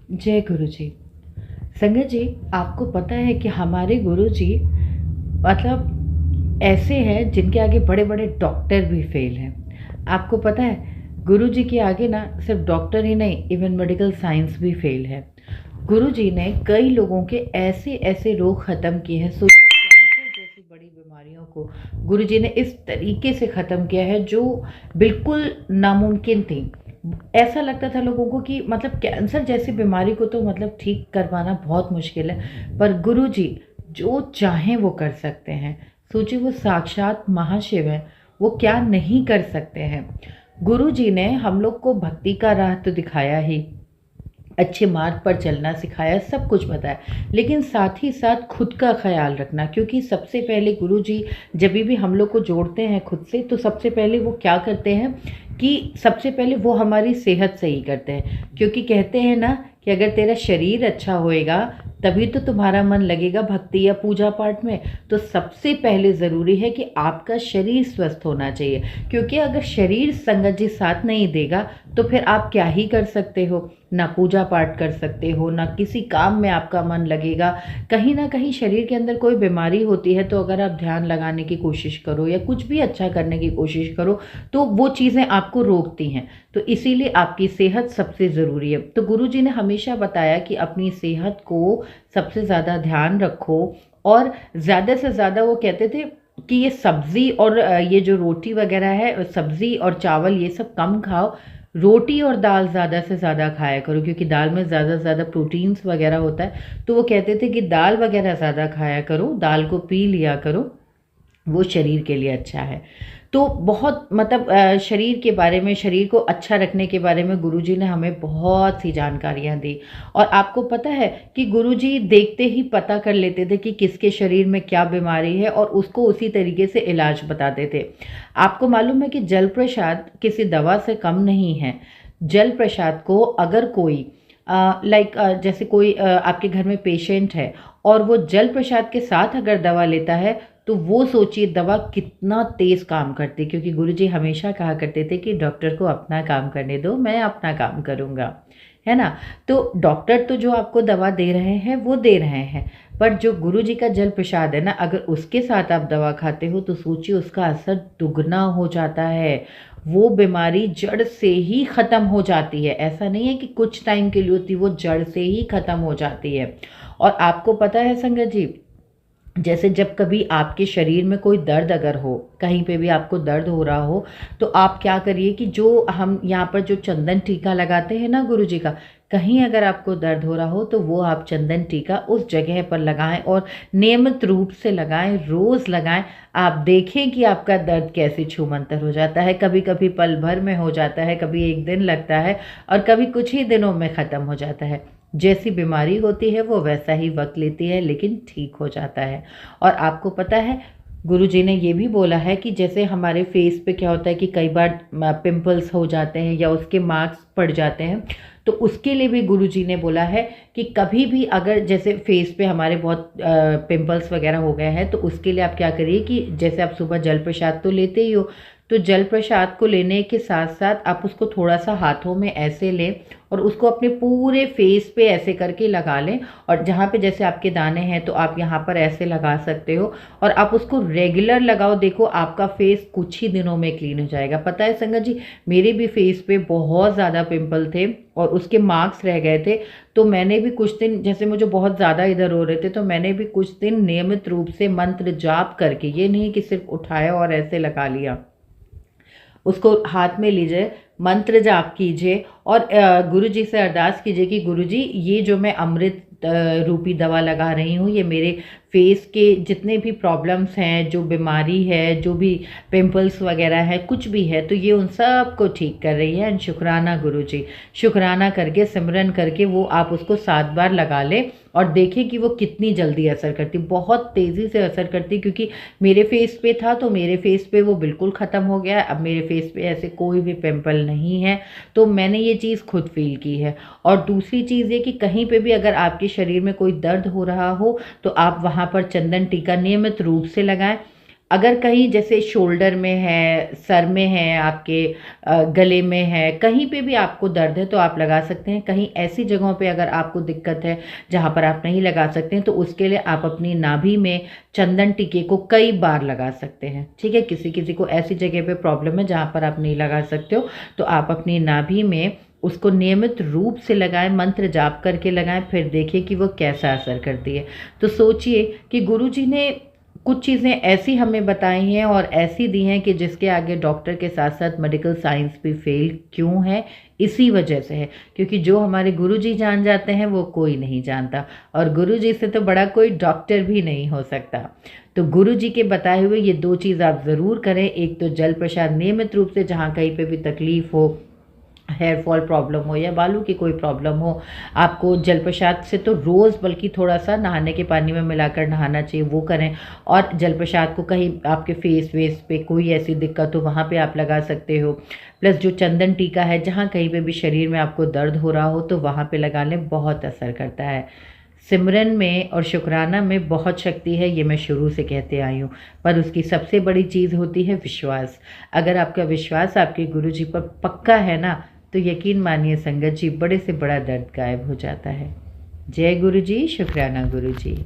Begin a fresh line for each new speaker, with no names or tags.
जय गुरु जी। संगत जी, आपको पता है कि हमारे गुरु जी मतलब ऐसे हैं जिनके आगे बड़े बड़े डॉक्टर भी फेल हैं। आपको पता है गुरु जी के आगे ना सिर्फ डॉक्टर ही नहीं, इवन मेडिकल साइंस भी फेल है। गुरु जी ने कई लोगों के ऐसे ऐसे रोग ख़त्म किए हैं। सोचिए, कैंसर जैसी बड़ी बीमारियों को गुरु जी ने इस तरीके से ख़त्म किया है जो बिल्कुल नामुमकिन थी। ऐसा लगता था लोगों को कि मतलब कैंसर जैसी बीमारी को तो मतलब ठीक करवाना बहुत मुश्किल है, पर गुरु जी जो चाहें वो कर सकते हैं। सोचिए, वो साक्षात महाशिव है, वो क्या नहीं कर सकते हैं। गुरु जी ने हम लोग को भक्ति का राह तो दिखाया ही, अच्छे मार्ग पर चलना सिखाया, सब कुछ बताया, लेकिन साथ ही साथ खुद का ख्याल रखना। क्योंकि सबसे पहले गुरु जी जब भी हम लोग को जोड़ते हैं खुद से, तो सबसे पहले वो क्या करते हैं कि सबसे पहले वो हमारी सेहत सही करते हैं। क्योंकि कहते हैं ना कि अगर तेरा शरीर अच्छा होएगा तभी तो तुम्हारा मन लगेगा भक्ति या पूजा पाठ में। तो सबसे पहले ज़रूरी है कि आपका शरीर स्वस्थ होना चाहिए। क्योंकि अगर शरीर संगत जी साथ नहीं देगा तो फिर आप क्या ही कर सकते हो, ना पूजा पाठ कर सकते हो, ना किसी काम में आपका मन लगेगा। कहीं ना कहीं शरीर के अंदर कोई बीमारी होती है तो अगर आप ध्यान लगाने की कोशिश करो या कुछ भी अच्छा करने की कोशिश करो तो वो चीज़ें आपको रोकती हैं। तो इसीलिए आपकी सेहत सबसे ज़रूरी है। तो गुरु जी ने हमेशा बताया कि अपनी सेहत को सबसे ज़्यादा ध्यान रखो। और ज़्यादा से ज़्यादा वो कहते थे कि ये सब्ज़ी और ये जो रोटी वगैरह है, सब्ज़ी और चावल ये सब कम खाओ, रोटी और दाल ज़्यादा से ज़्यादा खाया करो। क्योंकि दाल में ज़्यादा से ज़्यादा प्रोटीन्स वगैरह होता है। तो वो कहते थे कि दाल वगैरह ज़्यादा खाया करो, दाल को पी लिया करो, वो शरीर के लिए अच्छा है। तो बहुत मतलब शरीर के बारे में, शरीर को अच्छा रखने के बारे में गुरुजी ने हमें बहुत सी जानकारियाँ दी। और आपको पता है कि गुरुजी देखते ही पता कर लेते थे कि किसके शरीर में क्या बीमारी है और उसको उसी तरीके से इलाज बताते थे। आपको मालूम है कि जल प्रसाद किसी दवा से कम नहीं है। जल प्रसाद को अगर कोई जैसे कोई आपके घर में पेशेंट है और वो जल प्रसाद के साथ अगर दवा लेता है तो वो सोचिए दवा कितना तेज काम करती है। क्योंकि गुरुजी हमेशा कहा करते थे कि डॉक्टर को अपना काम करने दो, मैं अपना काम करूँगा, है ना। तो डॉक्टर तो जो आपको दवा दे रहे हैं वो दे रहे हैं, पर जो गुरुजी का जल प्रसाद है ना, अगर उसके साथ आप दवा खाते हो तो सोचिए उसका असर दुगना हो जाता है। वो बीमारी जड़ से ही ख़त्म हो जाती है। ऐसा नहीं है कि कुछ टाइम के लिए होती, वो जड़ से ही ख़त्म हो जाती है। और आपको पता है संगत जी, जैसे जब कभी आपके शरीर में कोई दर्द अगर हो, कहीं पे भी आपको दर्द हो रहा हो, तो आप क्या करिए कि जो हम यहाँ पर जो चंदन टीका लगाते हैं ना गुरु जी का, कहीं अगर आपको दर्द हो रहा हो तो वो आप चंदन टीका उस जगह पर लगाएं और नियमित रूप से लगाएं, रोज़ लगाएं। आप देखें कि आपका दर्द कैसे छूमंतर हो जाता है। कभी कभी पल भर में हो जाता है, कभी एक दिन लगता है और कभी कुछ ही दिनों में ख़त्म हो जाता है। जैसी बीमारी होती है वो वैसा ही वक्त लेती है, लेकिन ठीक हो जाता है। और आपको पता है गुरुजी ने ये भी बोला है कि जैसे हमारे फेस पे क्या होता है कि कई बार पिंपल्स हो जाते हैं या उसके मार्क्स पड़ जाते हैं, तो उसके लिए भी गुरुजी ने बोला है कि कभी भी अगर जैसे फेस पे हमारे बहुत पिंपल्स वगैरह हो गए हैं तो उसके लिए आप क्या करिए कि जैसे आप सुबह जल प्रसाद तो लेते ही हो, तो जल प्रसाद को लेने के साथ साथ आप उसको थोड़ा सा हाथों में ऐसे लें और उसको अपने पूरे फेस पे ऐसे करके लगा लें। और जहाँ पे जैसे आपके दाने हैं तो आप यहाँ पर ऐसे लगा सकते हो और आप उसको रेगुलर लगाओ। देखो आपका फेस कुछ ही दिनों में क्लीन हो जाएगा। पता है संगत जी, मेरे भी फेस पे बहुत ज़्यादा पिंपल थे और उसके मार्क्स रह गए थे। तो मैंने भी कुछ दिन, जैसे मुझे बहुत ज़्यादा इधर हो रहे थे, तो मैंने भी कुछ दिन नियमित रूप से मंत्र जाप करके, ये नहीं कि सिर्फ उठाया और ऐसे लगा लिया, उसको हाथ में लीजिए, मंत्र जाप कीजिए और गुरु जी से अरदास कीजिए कि गुरु जी ये जो मैं अमृत रूपी दवा लगा रही हूँ, ये मेरे फेस के जितने भी प्रॉब्लम्स हैं, जो बीमारी है, जो भी पिंपल्स वगैरह है, कुछ भी है, तो ये उन सब को ठीक कर रही है। एंड शुक्राना गुरु जी, शुक्राना करके सिमरन करके वो आप उसको 7 बार लगा लें और देखें कि वो कितनी जल्दी असर करती, बहुत तेज़ी से असर करती। क्योंकि मेरे फेस पे था तो मेरे फेस पे वो बिल्कुल ख़त्म हो गया। अब मेरे फेस पे ऐसे कोई भी पिंपल नहीं है। तो मैंने ये चीज़ खुद फील की है। और दूसरी चीज़ ये कि कहीं पे भी अगर आपके शरीर में कोई दर्द हो रहा हो तो आप वहाँ पर चंदन टीका नियमित रूप से लगाएं। अगर कहीं जैसे शोल्डर में है, सर में है, आपके गले में है, कहीं पे भी आपको दर्द है तो आप लगा सकते हैं। कहीं ऐसी जगहों पे अगर आपको दिक्कत है जहाँ पर आप नहीं लगा सकते हैं तो उसके लिए आप अपनी नाभि में चंदन टीके को कई बार लगा सकते हैं। ठीक है, किसी किसी को ऐसी जगह पे प्रॉब्लम है जहाँ पर आप नहीं लगा सकते हो तो आप अपनी नाभि में उसको नियमित रूप से लगाएं, मंत्र जाप करके लगाएं, फिर देखिए कि वो कैसा असर करती है। तो सोचिए कि गुरुजी ने कुछ चीज़ें ऐसी हमें बताई हैं और ऐसी दी हैं कि जिसके आगे डॉक्टर के साथ साथ मेडिकल साइंस भी फेल क्यों है, इसी वजह से है क्योंकि जो हमारे गुरुजी जान जाते हैं वो कोई नहीं जानता, और गुरुजी से तो बड़ा कोई डॉक्टर भी नहीं हो सकता। तो गुरुजी के बताए हुए ये 2 चीज़ आप ज़रूर करें। एक तो जल प्रसाद नियमित रूप से, जहाँ कहीं पे भी तकलीफ़ हो, हेयर फॉल प्रॉब्लम हो या बालों की कोई प्रॉब्लम हो, आपको जल प्रसाद से तो रोज़ बल्कि थोड़ा सा नहाने के पानी में मिलाकर नहाना चाहिए, वो करें। और जल प्रसाद को कहीं आपके फेस वेस पे कोई ऐसी दिक्कत हो वहाँ पे आप लगा सकते हो। प्लस जो चंदन टीका है, जहाँ कहीं पे भी शरीर में आपको दर्द हो रहा हो तो वहाँ पे लगा लें, बहुत असर करता है। सिमरन में और शुक्राना में बहुत शक्ति है, ये मैं शुरू से कहते आई हूँ, पर उसकी सबसे बड़ी चीज़ होती है विश्वास। अगर आपका विश्वास आपके गुरुजी पर पक्का है ना, तो यकीन मानिए संगत जी, बड़े से बड़ा दर्द गायब हो जाता है। जय गुरु जी, शुक्राना गुरु जी।